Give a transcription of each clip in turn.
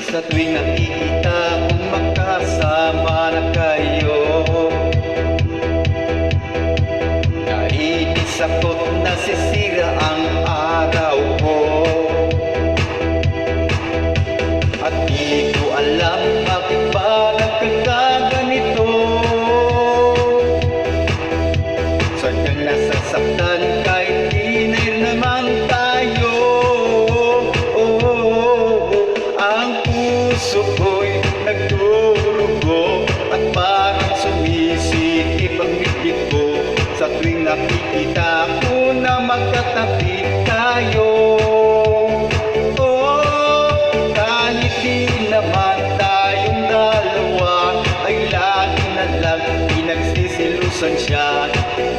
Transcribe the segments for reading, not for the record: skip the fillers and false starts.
Sa tuwing nakikita kong magkasama na kayo, nainis ako't nasisira ang araw ko. At di ko alam bakit ba nagkakaganito. Sadyang nasasaktan kahit di na naman tayo. Ang puso ko'y nagdurugo at parang sumisikip ang bibig ko sa tuwing nakikita ko na magkatabi tayo. Kahit di naman tayong dalawa ay lagi na lang pinagsisilusan siya.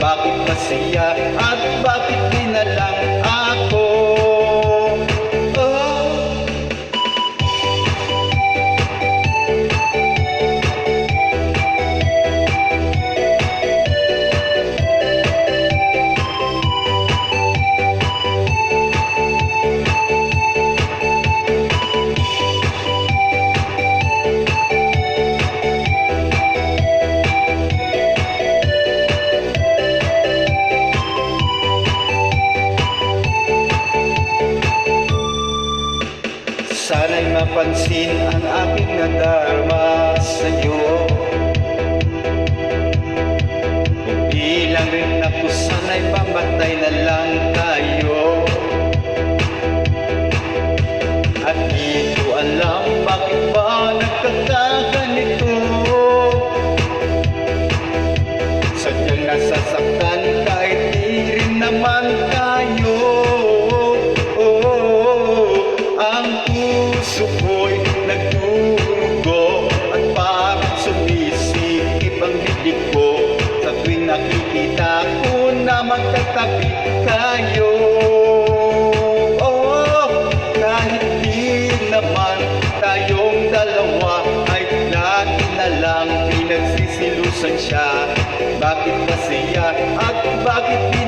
Bakit ba siya at bakit di na lang ako? Sana'y mapansin ang aking nadarama sa'yo. Kung di lang rin ako, sana'y pamatay na lang tayo. At di ko alam bakit ba nagkakaganito. Sadyang nasasaktan kahit di rin naman tayo. Ang puso ko'y nagdurugo at parang sumisikip ang bibig ko sa tuwing nakikita ko na magkatabi kayo. Kahit di naman tayong dalawa ay lagi na lang pinagsisilusan siya. Bakit ba siya at bakit di